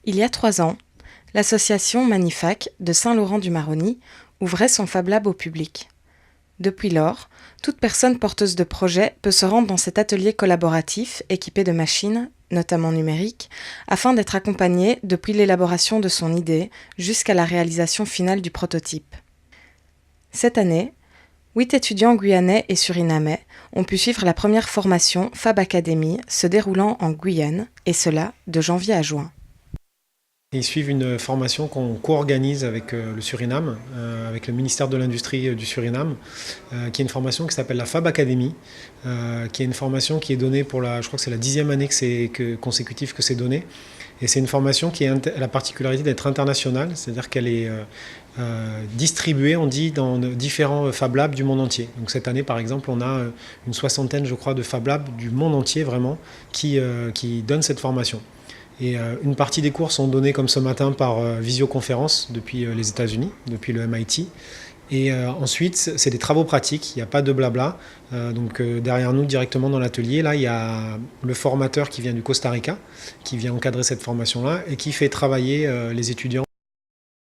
Il y a 3 ans, l'association Manifac de Saint-Laurent-du-Maroni ouvrait son Fab Lab au public. Depuis lors, toute personne porteuse de projet peut se rendre dans cet atelier collaboratif équipé de machines, notamment numériques, afin d'être accompagnée depuis l'élaboration de son idée jusqu'à la réalisation finale du prototype. Cette année, 8 étudiants guyanais et surinamais ont pu suivre la première formation Fab Academy se déroulant en Guyane, et cela de janvier à juin. Ils suivent une formation qu'on co-organise avec le Suriname, avec le ministère de l'Industrie du Suriname, qui est une formation qui s'appelle la Fab Academy, qui est une formation qui est donnée pour je crois que c'est la 10e année consécutive que c'est donné. Et c'est une formation qui a la particularité d'être internationale, c'est-à-dire qu'elle est distribuée, on dit, dans différents Fab Labs du monde entier. Donc cette année, par exemple, on a une 60aine, je crois, de Fab Labs du monde entier, vraiment, qui donnent cette formation. Et une partie des cours sont donnés comme ce matin par visioconférence depuis les États-Unis, depuis le MIT. Et ensuite, c'est des travaux pratiques, il n'y a pas de blabla. Donc derrière nous, directement dans l'atelier, là, il y a le formateur qui vient du Costa Rica, qui vient encadrer cette formation-là et qui fait travailler les étudiants.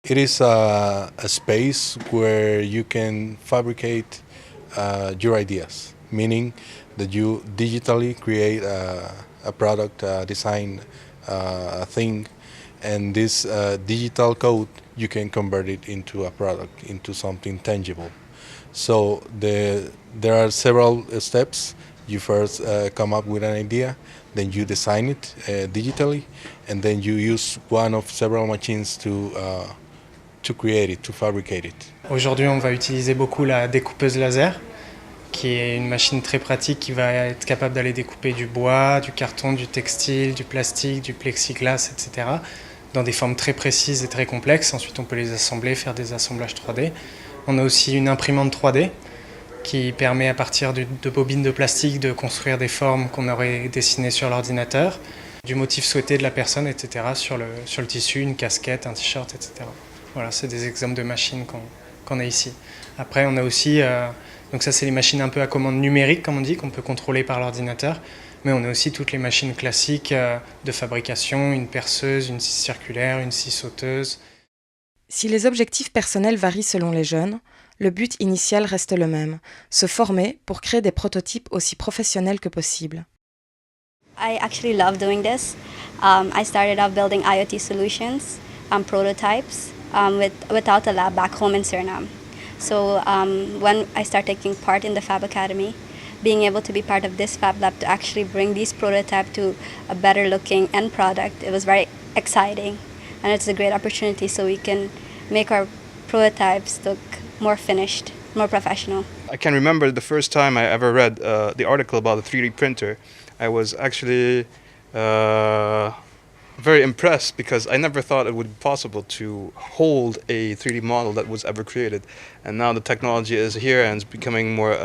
It is a space where you can fabricate your ideas, meaning that you digitally create a product, design, a thing, and this digital code you can convert it into a product, into something tangible. So there are several steps. You first come up with an idea, then you design it digitally, and then you use one of several machines to create it, to fabricate it. Aujourd'hui, on va utiliser beaucoup la découpeuse laser, qui est une machine très pratique qui va être capable d'aller découper du bois, du carton, du textile, du plastique, du plexiglas, etc. dans des formes très précises et très complexes. Ensuite, on peut les assembler, faire des assemblages 3D. On a aussi une imprimante 3D qui permet à partir de bobines de plastique de construire des formes qu'on aurait dessinées sur l'ordinateur, du motif souhaité de la personne, etc. sur le tissu, une casquette, un t-shirt, etc. Voilà, c'est des exemples de machines qu'on a ici. Après, on a aussi... Donc ça, c'est les machines un peu à commande numérique, comme on dit, qu'on peut contrôler par l'ordinateur. Mais on a aussi toutes les machines classiques de fabrication, une perceuse, une scie circulaire, une scie sauteuse. Si les objectifs personnels varient selon les jeunes, le but initial reste le même, se former pour créer des prototypes aussi professionnels que possible. I actually love doing this. I started off building IoT solutions, prototypes, without a lab back home in Suriname. So when I started taking part in the Fab Academy, being able to be part of this Fab Lab to actually bring these prototypes to a better looking end product, it was very exciting. And it's a great opportunity so we can make our prototypes look more finished, more professional. I can remember the first time I ever read the article about the 3D printer. I was actually very impressed because I never thought it would be possible to hold a 3D model that was ever created. And now the technology is here and it's becoming more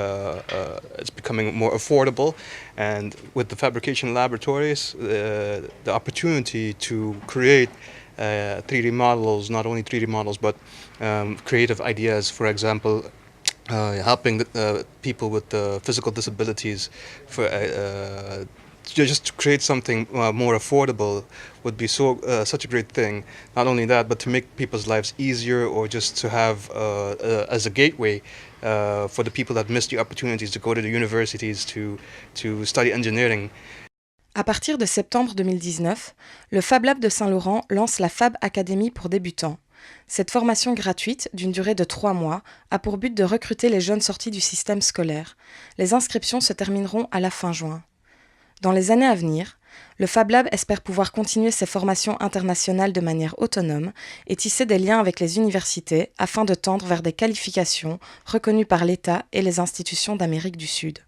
affordable. And with the fabrication laboratories, the opportunity to create 3D models, not only 3D models, but creative ideas, for example, helping people with physical disabilities just to create something more affordable would be such a great thing. Not only that, but to make people's lives easier, or just to have as a gateway for the people that miss the opportunities to go to the universities to study engineering. À partir de septembre 2019, le Fab Lab de Saint-Laurent lance la Fab Academy pour débutants. Cette formation gratuite, d'une durée de 3 mois, a pour but de recruter les jeunes sortis du système scolaire. Les inscriptions se termineront à la fin juin. Dans les années à venir, le Fab Lab espère pouvoir continuer ses formations internationales de manière autonome et tisser des liens avec les universités afin de tendre vers des qualifications reconnues par l'État et les institutions d'Amérique du Sud.